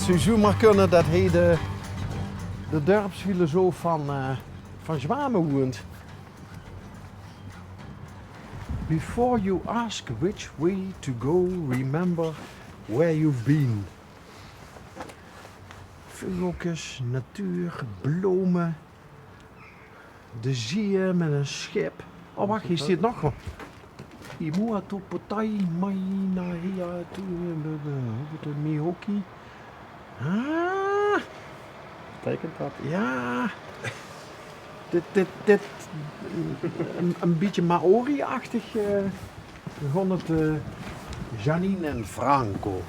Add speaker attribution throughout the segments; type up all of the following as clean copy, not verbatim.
Speaker 1: zou maar kunnen dat hij de dorpsfilosoof van Zwamen woont. Before you ask which way to go, remember where you've been. Vogeltjes, natuur, bloemen. De zee met een schip. Oh wacht, hier zit nog wat. Imua to potai maina hia tu de mihoki. Ah,
Speaker 2: Betekent dat?
Speaker 1: ja. Dit een beetje Maori-achtig begon het Janine en Franco.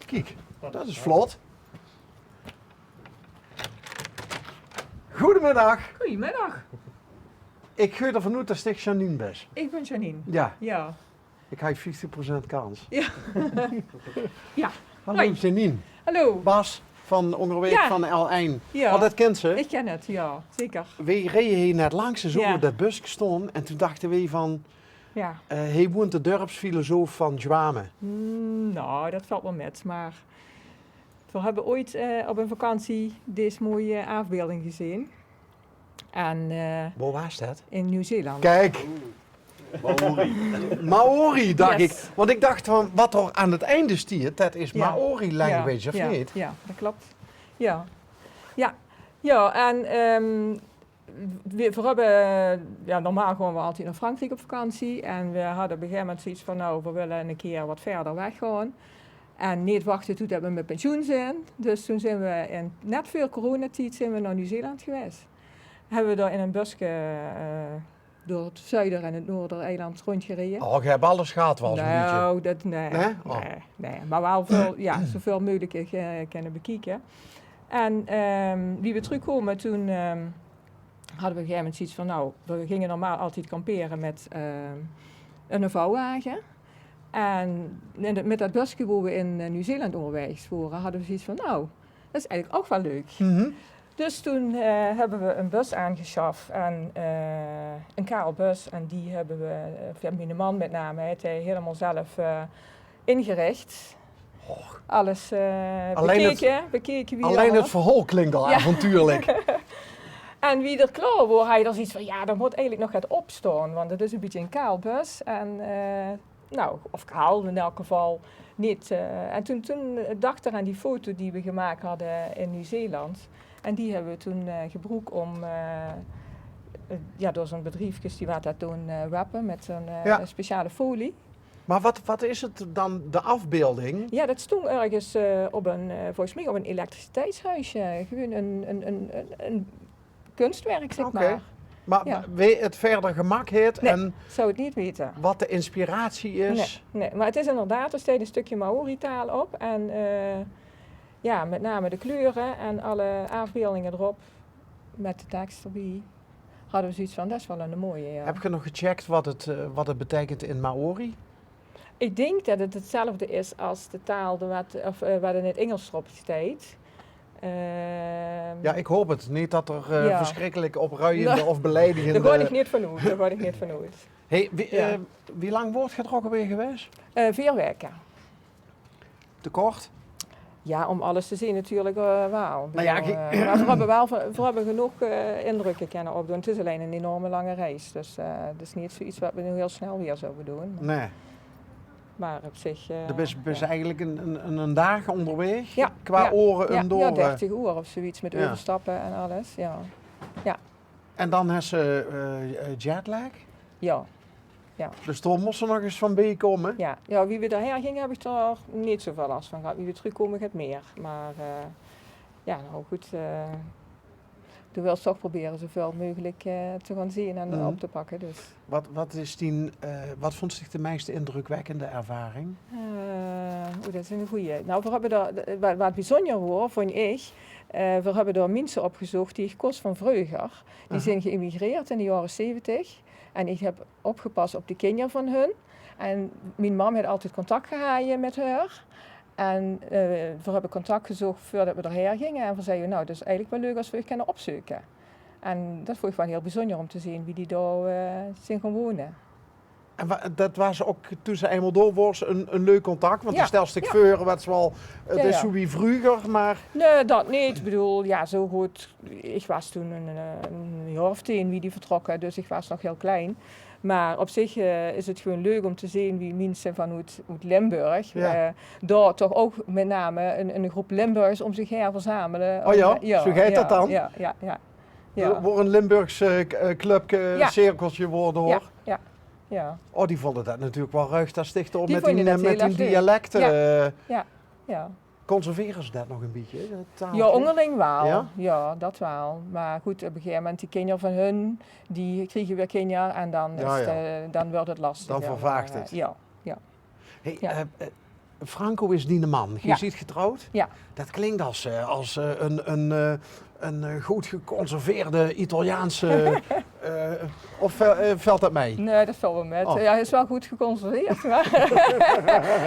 Speaker 1: Kijk, dat is vlot. Goedemiddag.
Speaker 3: Goedemiddag,
Speaker 1: Ik ga ervan uit dat ik Janine ben.
Speaker 3: ik ben Janine.
Speaker 1: Ja,
Speaker 3: Ja.
Speaker 1: ik heb 50% kans.
Speaker 3: Ja. Ja.
Speaker 1: Hallo
Speaker 3: Hoi.
Speaker 1: Janine.
Speaker 3: Hallo.
Speaker 1: Bas van Ongerweek
Speaker 3: Ja.
Speaker 1: van L1.
Speaker 3: Ja.
Speaker 1: Oh, dat kent ze.
Speaker 3: Ik ken het, ja, zeker.
Speaker 1: We reden hier net langs en zo
Speaker 3: Ja.
Speaker 1: met dat busje stond en toen dachten we van,
Speaker 3: Ja.
Speaker 1: hij woont de dorpsfilosoof van Zwamen.
Speaker 3: Nou, dat valt wel met, maar we hebben ooit op een vakantie deze mooie afbeelding gezien. En
Speaker 1: Waar was dat?
Speaker 3: in Nieuw-Zeeland.
Speaker 1: Kijk, Maori dacht
Speaker 3: Yes.
Speaker 1: ik. Want ik dacht van, wat er aan het einde stiert, dat is
Speaker 3: Ja.
Speaker 1: Maori language, of
Speaker 3: ja,
Speaker 1: niet?
Speaker 3: Ja, dat klopt. Ja. Ja. Ja, en we hebben, ja, normaal gaan we altijd naar Frankrijk op vakantie. En we hadden op een gegeven moment zoiets van, nou, we willen een keer wat verder weggaan. En niet wachten tot we met pensioen zijn. Dus toen zijn we net voor coronatijd zijn we naar Nieuw-Zeeland geweest. Hebben we daar in een busje door het zuiden en het noordereiland rondgereden.
Speaker 1: Oh, je hebt alles gehad wel zo'n beetje.
Speaker 3: Nou, dat nee.
Speaker 1: Nee? Oh.
Speaker 3: Nee. Maar wel veel, ja, zoveel mogelijk kunnen bekijken. En wie we terugkomen, toen hadden we op een gegeven moment zoiets van, nou, we gingen normaal altijd kamperen met een vouwwagen. En met dat busje waar we in Nieuw-Zeeland onderweg waren, hadden we zoiets van, nou, dat is eigenlijk ook wel leuk.
Speaker 1: Mhm.
Speaker 3: Dus toen hebben we een bus aangeschaft, en, een KL-bus, en die hebben we, mijn man met name, heeft hij helemaal zelf ingericht. Alles bekeken wie
Speaker 1: Alleen
Speaker 3: er
Speaker 1: het verhaal klinkt al
Speaker 3: Ja.
Speaker 1: avontuurlijk.
Speaker 3: En wie er klaar was, hij er zoiets van, ja, dat moet eigenlijk nog het opstaan, want het is een beetje een kaalbus. En, nou, of kaal in elk geval niet. En toen dacht er aan die foto die we gemaakt hadden in Nieuw-Zeeland. En die hebben we toen gebruikt om, ja, door zo'n bedrijfje die wat dat toen wappen met zo'n
Speaker 1: Ja.
Speaker 3: speciale folie.
Speaker 1: Maar wat is het dan, de afbeelding?
Speaker 3: Ja, dat stond ergens op een, volgens mij op een elektriciteitshuisje. Gewoon een kunstwerk, zeg
Speaker 1: Oké.
Speaker 3: maar.
Speaker 1: Maar
Speaker 3: Ja.
Speaker 1: weet het verder gemak heet
Speaker 3: Nee.
Speaker 1: en
Speaker 3: Zou het niet weten.
Speaker 1: wat de inspiratie is?
Speaker 3: Nee, maar het is inderdaad, er staat een stukje Maori-taal op. En ja, met name de kleuren en alle afbeeldingen erop, met de tekst erbij, hadden we zoiets van, dat is wel een mooie, ja.
Speaker 1: Heb je nog gecheckt wat het betekent in Maori?
Speaker 3: Ik denk dat het hetzelfde is als de taal wat in het Engels erop staat.
Speaker 1: Ja, ik hoop het. Niet dat er
Speaker 3: Ja.
Speaker 1: verschrikkelijk opruiende
Speaker 3: Nou,
Speaker 1: of beledigende...
Speaker 3: Daar word ik niet van uit, daar word ik niet van uit.
Speaker 1: Hey,
Speaker 3: Ja.
Speaker 1: wie lang wordt je er ook alweer geweest?
Speaker 3: 4 weken.
Speaker 1: Te kort?
Speaker 3: Ja, om alles te zien natuurlijk wel.
Speaker 1: Nou ja,
Speaker 3: Maar we hebben genoeg indrukken kunnen opdoen. Het is alleen een enorme lange reis. Dus het is niet zoiets wat we nu heel snel weer zouden doen.
Speaker 1: Nee.
Speaker 3: Maar op zich...
Speaker 1: Je bent
Speaker 3: ja.
Speaker 1: eigenlijk een dag onderweg?
Speaker 3: Ja,
Speaker 1: Qua
Speaker 3: ja,
Speaker 1: oren
Speaker 3: ja,
Speaker 1: en door.
Speaker 3: ja, 30 uur of zoiets met
Speaker 1: Ja.
Speaker 3: overstappen en alles. Ja,
Speaker 1: En dan hebben ze jetlag.
Speaker 3: ja,
Speaker 1: Dus toen moest er nog eens van bij komen.
Speaker 3: ja. Ja, wie we daarheen gingen heb ik er niet zoveel last van gehad. Wie we terugkomen gaat meer. Maar ja, nou goed. Ik wil toch proberen zoveel mogelijk te gaan zien en
Speaker 1: Mhm.
Speaker 3: op te pakken. Dus.
Speaker 1: Wat vond zich de meest indrukwekkende ervaring?
Speaker 3: Dat is een goeie. Nou, we hebben daar, wat bijzonder was, vond ik, we hebben daar mensen opgezocht die kost van Vreuger. Die zijn geïmigreerd in de jaren 70. En ik heb opgepast op de kinderen van hun. En mijn mam had altijd contact gehad met haar. En we hebben contact gezocht voordat we erheen gingen. En we zeiden, nou, dat is eigenlijk wel leuk als we je kunnen opzoeken. En dat vond ik wel heel bijzonder om te zien wie die daar zijn gaan wonen.
Speaker 1: En dat was ook toen ze eenmaal door was een leuk contact, want
Speaker 3: Ja,
Speaker 1: die stelste ik
Speaker 3: ja.
Speaker 1: voor, wat wel, het
Speaker 3: Ja,
Speaker 1: is
Speaker 3: ja.
Speaker 1: zo wie vroeger, maar
Speaker 3: Nee, dat niet. Ik bedoel, ja, zo goed. Ik was toen een jaar of 10 wie die vertrokken, dus ik was nog heel klein. Maar op zich is het gewoon leuk om te zien wie mensen vanuit Limburg,
Speaker 1: Ja.
Speaker 3: daar toch ook met name een groep Limburgers om zich heen verzamelen.
Speaker 1: Oh ja? Zo gaat dat dan?
Speaker 3: Ja.
Speaker 1: voor een Limburgse clubje,
Speaker 3: Ja.
Speaker 1: cirkeltje worden hoor.
Speaker 3: Ja.
Speaker 1: Oh, die vonden dat natuurlijk wel ruig, dat sticht op
Speaker 3: Die
Speaker 1: met die,
Speaker 3: vonden dat
Speaker 1: met
Speaker 3: heel
Speaker 1: die
Speaker 3: erg leuk.
Speaker 1: dialecten.
Speaker 3: Ja.
Speaker 1: Conserveren ze dat nog een beetje? dat taaltje?
Speaker 3: Ja, onderling wel.
Speaker 1: Ja?
Speaker 3: Ja, dat wel. Maar goed, op een gegeven moment die kinderen van hun, die kregen weer kinderen en dan,
Speaker 1: Ja,
Speaker 3: is
Speaker 1: ja.
Speaker 3: dan wordt het lastig.
Speaker 1: Dan vervaagt het.
Speaker 3: Ja.
Speaker 1: Hey,
Speaker 3: Ja.
Speaker 1: Franco is die de man. Je
Speaker 3: Ja.
Speaker 1: ziet getrouwd?
Speaker 3: Ja.
Speaker 1: Dat klinkt als een goed geconserveerde Italiaanse... of valt dat mee?
Speaker 3: Nee, dat valt wel met.
Speaker 1: Oh.
Speaker 3: Ja, hij is wel goed geconserveerd, maar,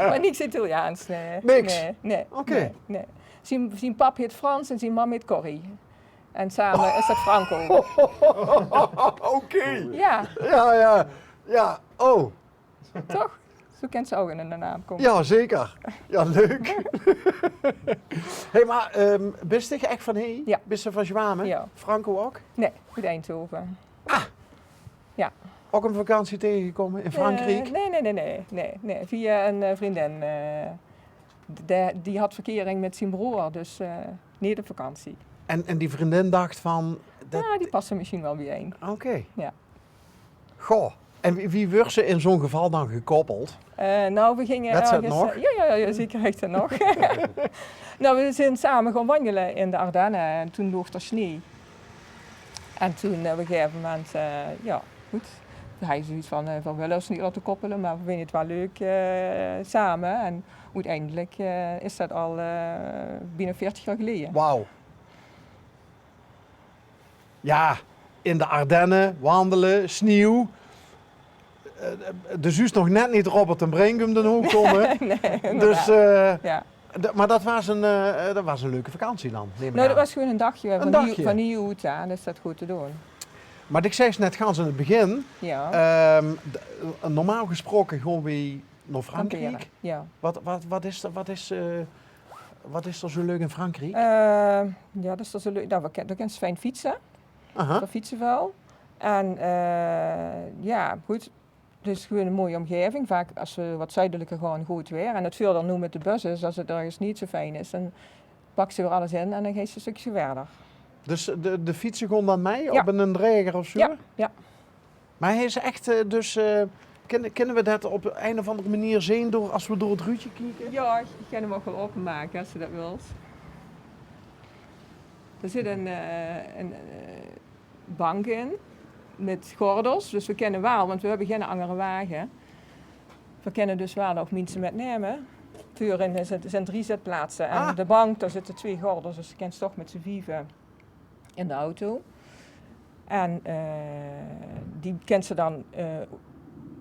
Speaker 3: maar niks Italiaans. Nee.
Speaker 1: Niks?
Speaker 3: Nee.
Speaker 1: Oké.
Speaker 3: Nee. Zijn pap heet Frans en zijn mam heet Corrie. En samen is dat Franco.
Speaker 1: Oké.
Speaker 3: Ja,
Speaker 1: Ja. Oh,
Speaker 3: toch? Zo kent ze ook in de naam komen.
Speaker 1: ja, zeker. Ja, leuk. Hey, maar bist je echt van hier?
Speaker 3: Ja.
Speaker 1: Bist je van Zwamen?
Speaker 3: Ja.
Speaker 1: Franco ook?
Speaker 3: Nee, uit Eindhoven.
Speaker 1: Ook een vakantie tegengekomen in Frankrijk?
Speaker 3: Nee. Via een vriendin. Die had verkering met zijn broer, dus niet op vakantie.
Speaker 1: En die vriendin dacht van...
Speaker 3: Ja, die passen misschien wel bijeen.
Speaker 1: Oké.
Speaker 3: Ja.
Speaker 1: Goh. En wie wordt ze in zo'n geval dan gekoppeld?
Speaker 3: Nou, we gingen
Speaker 1: Weet ze het
Speaker 3: ergens...
Speaker 1: nog?
Speaker 3: Ja, zeker echt het nog. Nou, we zijn samen gaan wandelen in de Ardennen en toen lag er sneeuw. En toen op een gegeven moment, ja, goed. Hij zoiets van we willen ons niet laten koppelen, maar we vinden het wel leuk samen. En uiteindelijk is dat al binnen 40 jaar geleden.
Speaker 1: Wauw. Ja, in de Ardennen, wandelen, sneeuw. Dus u is nog net niet Robert en Brinkum de hoek komen.
Speaker 3: Nee,
Speaker 1: Dus,
Speaker 3: ja.
Speaker 1: maar dat was een leuke vakantie dan, neem ik
Speaker 3: Nou, dat
Speaker 1: aan.
Speaker 3: was gewoon een dagje
Speaker 1: Een
Speaker 3: van
Speaker 1: dagje?
Speaker 3: van hier uit, ja, dus dat is goed te doen.
Speaker 1: Maar ik zei het net gans in het begin,
Speaker 3: Ja,
Speaker 1: normaal gesproken gewoon weer naar Frankrijk.
Speaker 3: kamperen, ja.
Speaker 1: Wat is er zo leuk in Frankrijk?
Speaker 3: Ja, dat is zo leuk. Nou, we kennen fijn fietsen.
Speaker 1: Aha.
Speaker 3: We fietsen wel. En ja, goed. Het is gewoon een mooie omgeving. Vaak als we wat zuidelijker gaan, goed weer. En het veel dan nu met de bussen, dus als het ergens niet zo fijn is, dan pak ze weer alles in en dan ga je een stukje verder.
Speaker 1: Dus de fietsen gewoon dan mee
Speaker 3: Ja.
Speaker 1: op een dreger of zo?
Speaker 3: Ja.
Speaker 1: Maar hij is echt, kunnen we dat op een of andere manier zien door, als we door het ruutje kijken?
Speaker 3: Ja, je kan hem ook wel openmaken als je dat wilt. Er zit een bank in met gordels, dus we kennen wel, want we hebben geen andere wagen. We kennen dus wel of mensen met nemen. Voorin er zijn 3 zitplaatsen en
Speaker 1: Ah.
Speaker 3: de bank, daar zitten 2 gordels, dus je kent toch met z'n 4 in de auto. En die kent ze dan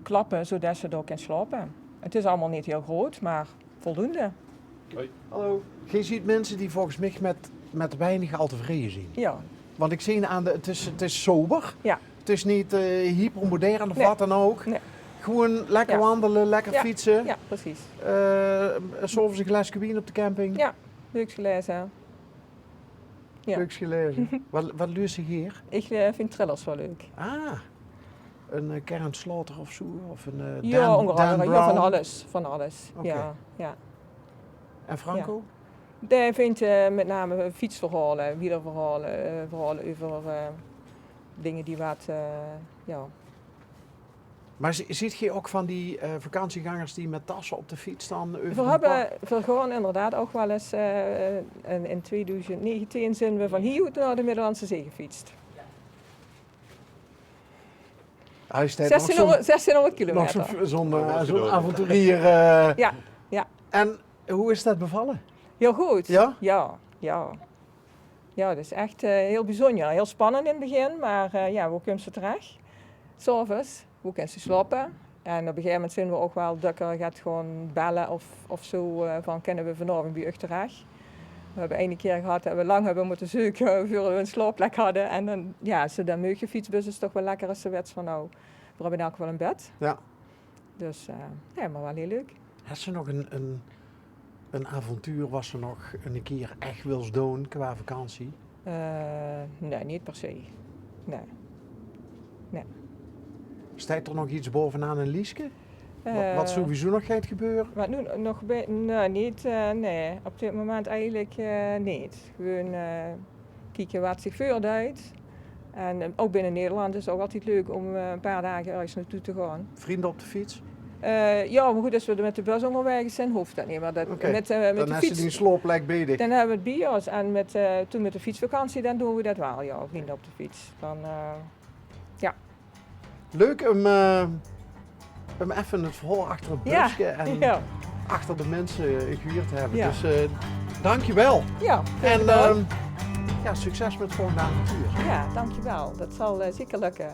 Speaker 3: klappen zodat ze er kan slapen. Het is allemaal niet heel groot, maar voldoende.
Speaker 1: Hallo. Je ziet mensen die volgens mij met weinig al tevreden zijn.
Speaker 3: Ja,
Speaker 1: Want ik zie het is sober.
Speaker 3: Ja.
Speaker 1: Het is niet hypermodern of
Speaker 3: Nee.
Speaker 1: wat dan ook.
Speaker 3: Nee.
Speaker 1: Gewoon lekker
Speaker 3: Ja.
Speaker 1: wandelen, lekker
Speaker 3: Ja.
Speaker 1: fietsen.
Speaker 3: ja, precies.
Speaker 1: S'avonds een glasje wien op de camping.
Speaker 3: Ja, leuk gelezen. Ja.
Speaker 1: Leuks gelezen. Wat luister je hier?
Speaker 3: Ik vind thrillers wel leuk.
Speaker 1: Ah, een Karen Slaughter of zo? Of een
Speaker 3: Ja,
Speaker 1: Dan
Speaker 3: onder andere. Ja,
Speaker 1: Brown?
Speaker 3: van alles. Van alles.
Speaker 1: Oké.
Speaker 3: Ja.
Speaker 1: En Franco?
Speaker 3: Hij vindt met name fietsverhalen, wielerverhalen, verhalen over dingen die wat, ja.
Speaker 1: Maar ziet je ook van die vakantiegangers die met tassen op de fiets staan?
Speaker 3: We gaan inderdaad ook wel eens, in 2019 zijn we van hier naar de Middellandse Zee gefietst.
Speaker 1: Hij staat
Speaker 3: 1600
Speaker 1: nog
Speaker 3: kilometer.
Speaker 1: zo'n avonturier.
Speaker 3: Ja.
Speaker 1: En hoe is dat bevallen?
Speaker 3: Heel goed.
Speaker 1: Ja?
Speaker 3: Ja, dat is echt heel bijzonder. Heel spannend in het begin, maar ja, hoe komen ze terecht? S'avonds, hoe kunnen ze slapen? En op een gegeven moment zijn we ook wel, Dukker gaat gewoon bellen of zo, van kunnen we vanavond bij u terecht? We hebben ene keer gehad dat we lang hebben moeten zoeken voor we een slaapplek hadden. En dan, ja, ze dan je fietsbus is toch wel lekker als ze wets van nou, we hebben in elk geval een bed.
Speaker 1: Ja.
Speaker 3: Dus ja, maar wel heel leuk.
Speaker 1: Had ze nog een avontuur was ze nog een keer echt wils doen qua vakantie?
Speaker 3: Nee, niet per se. Nee.
Speaker 1: Staat er nog iets bovenaan een Lieske? Wat
Speaker 3: Eh,
Speaker 1: sowieso nog gaat gebeuren?
Speaker 3: Wat nu nog nee, niet. Nee, op dit moment eigenlijk niet. Gewoon kijken wat zich voordoet. En ook binnen Nederland is het ook altijd leuk om een paar dagen ergens naartoe te gaan.
Speaker 1: Vrienden op de fiets?
Speaker 3: Ja, maar goed, als we er met de bus onderweg zijn, hoeft dat niet. Maar dat,
Speaker 1: Oké,
Speaker 3: met
Speaker 1: Dan
Speaker 3: de
Speaker 1: is ze
Speaker 3: fiets,
Speaker 1: die sloopplek bezig.
Speaker 3: dan hebben we het bij ons. En toen met de fietsvakantie, dan doen we dat wel, ja, vrienden op de fiets. Dan,
Speaker 1: Leuk om even het verhaal achter het
Speaker 3: ja,
Speaker 1: busje en
Speaker 3: ja,
Speaker 1: achter de mensen gehuurd te hebben.
Speaker 3: Ja.
Speaker 1: Dus dankjewel.
Speaker 3: ja,
Speaker 1: En
Speaker 3: gedaan.
Speaker 1: ja, succes met het volgende avontuur.
Speaker 3: Ja, dankjewel. Dat zal zeker lukken.